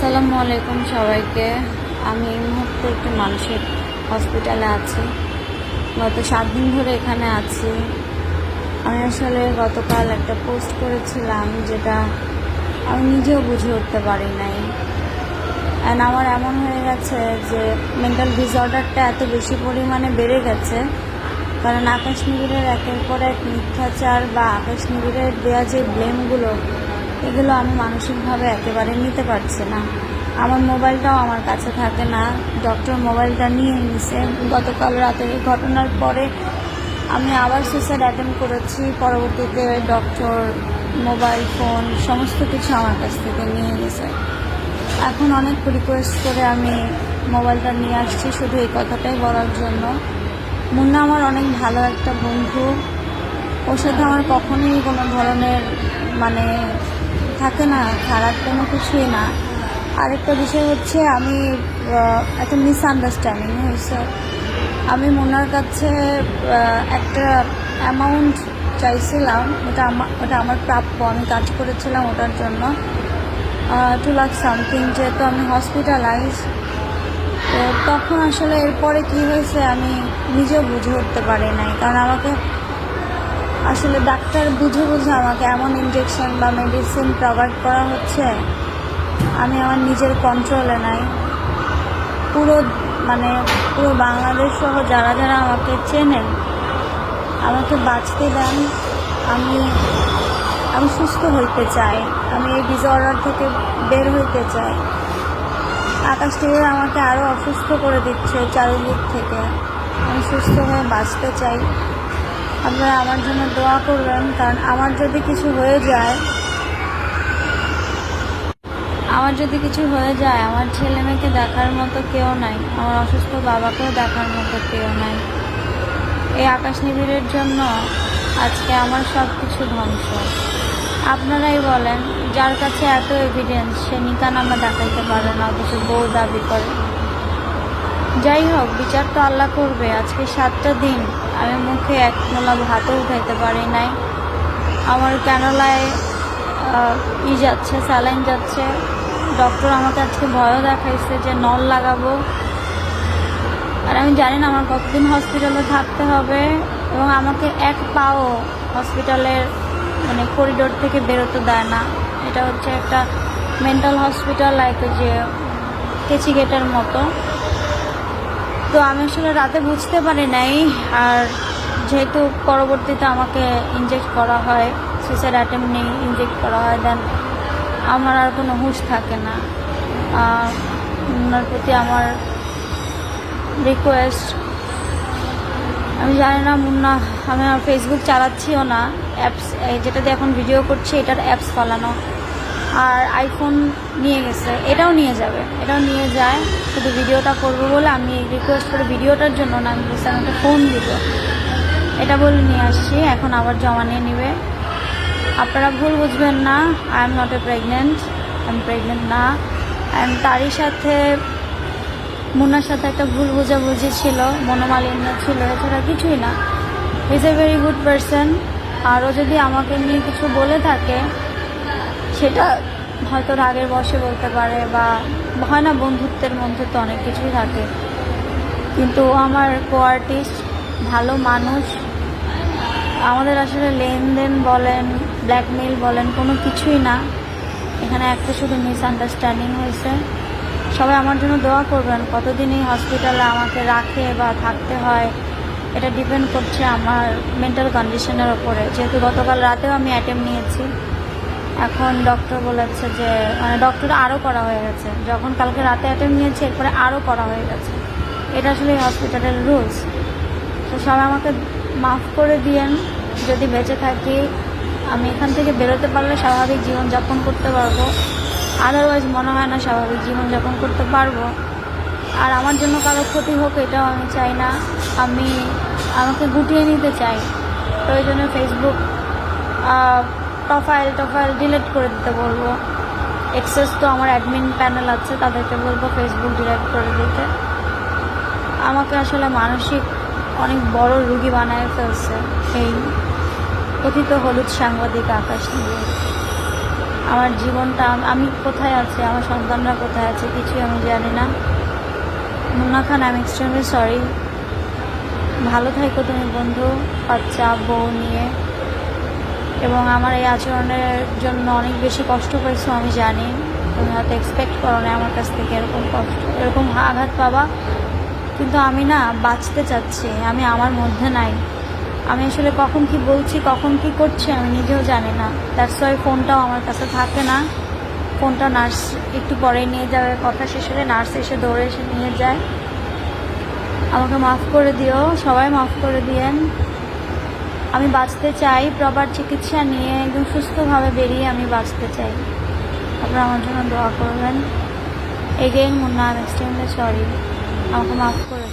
আসসালামু আলাইকুম সবাইকে। আমি এই মুহূর্তে একটি মানসিক হসপিটালে আছি। গত 7 দিন ধরে এখানে আছি। আমি আসলে গতকাল একটা পোস্ট করেছিলাম যেটা আমি নিজেও বুঝে উঠতে পারি নাই। অ্যান্ড আমার এমন হয়ে গেছে যে মেন্টাল ডিসঅর্ডারটা এত বেশি পরিমাণে বেড়ে গেছে, কারণ আকাশ নিবিড়ের একের পর এক মিথ্যাচার বা আকাশ নিবিড়ের দেওয়া যে ব্লেমগুলো, এগুলো আমি মানসিকভাবে একেবারে নিতে পারছি না। আমার মোবাইলটাও আমার কাছে থাকে না, ডক্টর মোবাইলটা নিয়ে নিছে। গতকাল রাতের এই ঘটনার পরে আমি আবার সুইসাইড অ্যাটেম্প করেছি। পরবর্তীতে ডক্টর মোবাইল ফোন সমস্ত কিছু আমার কাছ থেকে নিয়ে নিছে। এখন অনেক রিকোয়েস্ট করে আমি মোবাইলটা নিয়ে আসছি শুধু এই কথাটাই বলার জন্য। মুন্না আমার অনেক ভালো একটা বন্ধু, ওর সাথে আমার কখনোই কোনো ধরনের থাকে না, খারাপ কোনো কিছুই না। আরেকটা বিষয় হচ্ছে আমি একটা মিসআন্ডারস্ট্যান্ডিং হয়েছে। আমি মুন্নার কাছে একটা অ্যামাউন্ট চাইছিলাম, ওটা আমার প্রাপ্য। আমি কাজ করেছিলাম ওটার জন্য 2 লাখ সামথিং, যেহেতু আমি হসপিটালাইজ। তো তখন আসলে এরপরে কি হয়েছে আমি নিজেও বুঝে উঠতে পারি নাই, কারণ আমাকে আসলে ডাক্তার বুঝে আমাকে এমন ইনজেকশন বা মেডিসিন প্রোভাইড করা হচ্ছে, আমি আমার নিজের কন্ট্রোলে নাই। পুরো বাংলাদেশ সহ যারা যারা আমাকে চেনেন, আমাকে বাঁচতে দেন। আমি সুস্থ হইতে চাই, আমি এই ডিসঅর্ডার থেকে বের হইতে চাই। আকাশ টিভি আমাকে আরও অসুস্থ করে দিচ্ছে চারিদিক থেকে। আমি সুস্থ হয়ে বাঁচতে চাই। আপনারা আমার জন্য দোয়া করবেন, কারণ আমার যদি কিছু হয়ে যায়, আমার ছেলে মেয়েকে দেখার মতো কেউ নাই, আমার অসুস্থ বাবাকেও দেখার মতো কেউ নাই। এই আকাশ নিবিড়ের জন্য আজকে আমার সব কিছু ধ্বংস। আপনারাই বলেন, যার কাছে এত এভিডেন্স, সে নিকানামা দেখাইতে পারে না, অথচ বউ দাবি করে। যাই হোক, বিচার তো আল্লাহ করবে। আজকে 7টা দিন আমি মুখে এক মোলা ভাতও উঠাইতে পারি নাই। আমার ক্যানোলায় যাচ্ছে, স্যালাইন যাচ্ছে। ডক্টর আমাকে আজকে ভয়ও দেখাইছে যে নল লাগাবো। আর আমি জানি না আমার কতদিন হসপিটালে থাকতে হবে, এবং আমাকে এক পাও হসপিটালের করিডোর থেকে বেরোতে দেয় না। এটা হচ্ছে একটা মেন্টাল হসপিটাল, লাইক যে কেচি গেটের মতো। তো আমি আসলে রাতে বুঝতে পারি নাই। আর যেহেতু পরবর্তীতে আমাকে ইনজেক্ট করা হয়, সুইসাইড অ্যাটেম্প নিয়ে ইনজেক্ট করা হয়, দেন আমার আর কোনো হুঁশ থাকে না। ওনার প্রতি আমার রিকোয়েস্ট, আমি জানি না মুন্না, আমি আর ফেসবুক চালাচ্ছিও না, অ্যাপস যেটা দিয়ে এখন ভিডিও করছি এটার অ্যাপস ফলানো। আর আইফোন নিয়ে গেছে, এটাও নিয়ে যাবে, এটাও নিয়ে যায়। শুধু ভিডিওটা করবো বলে আমি রিকোয়েস্ট করে, ভিডিওটার জন্য না, আমি বলছি আমাকে ফোন দিব, এটা বলে নিয়ে আসছি। এখন আবার জমা নিয়ে নেবে। আপনারা ভুল বুঝবেন না, আই এম নট প্রেগনেন্ট, আমি প্রেগনেন্ট না। অ্যান্ড তারই সাথে মুন্নার সাথে একটা ভুল বোঝাবুঝি ছিল, মনোমালিন্য ছিল, এছাড়া কিছুই না। Is a very good person. আরও যদি আমাকে নিয়ে কিছু বলে থাকে, সেটা হয়তো রাগের বশে বলতে পারে, বা হয় না, বন্ধুত্বের মধ্যে তো অনেক কিছুই থাকে। কিন্তু আমার কো-আর্টিস্ট, ভালো মানুষ। আমাদের আসলে লেনদেন বলেন, ব্ল্যাকমেইল বলেন, কোনো কিছুই না। এখানে একটা শুধু মিসআন্ডারস্ট্যান্ডিং হয়েছে। সবাই আমার জন্য দোয়া করবেন। কতদিন এই হসপিটালে আমাকে রাখে বা থাকতে হয়, এটা ডিপেন্ড করছে আমার মেন্টাল কন্ডিশনের ওপরে। যেহেতু গতকাল রাতেও আমি অ্যাটেম্প নিয়েছি, এখন ডক্টর বলেছে যে ডক্টর আরও করা হয়ে গেছে। যখন কালকে রাতে অ্যাটেম্প নিয়েছি, এরপরে আরও করা হয়ে গেছে। এটা আসলে এই হসপিটালের রুলস। তো সবাই আমাকে মাফ করে দিয়েন। যদি বেঁচে থাকি, আমি এখান থেকে বেরোতে পারলে স্বাভাবিক জীবনযাপন করতে পারবো। আদারওয়াইজ মনে হয় না স্বাভাবিক জীবনযাপন করতে পারবো। আর আমার জন্য কারো ক্ষতি হোক, এটাও আমি চাই না। আমি আমাকে গুটিয়ে নিতে চাই। প্রয়োজনে ফেসবুক প্রোফাইল ডিলিট করে দিতে বলবো। এক্সেস তো আমার অ্যাডমিন প্যানেল আছে, তাদেরকে বলবো ফেসবুক ডিলিট করে দিতে। আমাকে আসলে মানসিক অনেক বড় রুগী বানায় ফেলছে এই কথিত হলুদ সাংবাদিক আকাশ নিয়ে। আমার জীবনটা আমি কোথায় আছি, আমার সন্তানরা কোথায় আছে কিছুই আমি জানি না। মুন্না খান, আই এম এক্সট্রিমলি সরি। ভালো থাকো তুমি বন্ধু, বাচ্চা বউ নিয়ে। এবং আমার এই আচরণের জন্য অনেক বেশি কষ্ট পেয়েছো আমি জানি। তুমি হয়তো এক্সপেক্ট করো না আমার কাছ থেকে এরকম কষ্ট, এরকম আঘাত পাবা, কিন্তু আমি না বাঁচতে চাচ্ছি, আমি আমার মধ্যে নাই। আমি আসলে কখন কি বলছি, কখন কি করছি আমি নিজেও জানি না। দ্যাটস ওয়াই ফোনটাও আমার কাছে থাকে না। ফোনটা নার্স একটু পরে নিয়ে যাবে, কথা শেষ হলে নার্স এসে দৌড়ে এসে নিয়ে যায়। আমাকে মাফ করে দিও, সবাই মাফ করে দিয়েন। আমি বাঁচতে চাই, প্রপার চিকিৎসা নিয়ে একদম সুস্থভাবে বেরিয়ে আমি বাঁচতে চাই। আপনারা আমার জন্য দোয়া করবেন। Again Munna, I am extremely sorry, আমাকে মাফ করে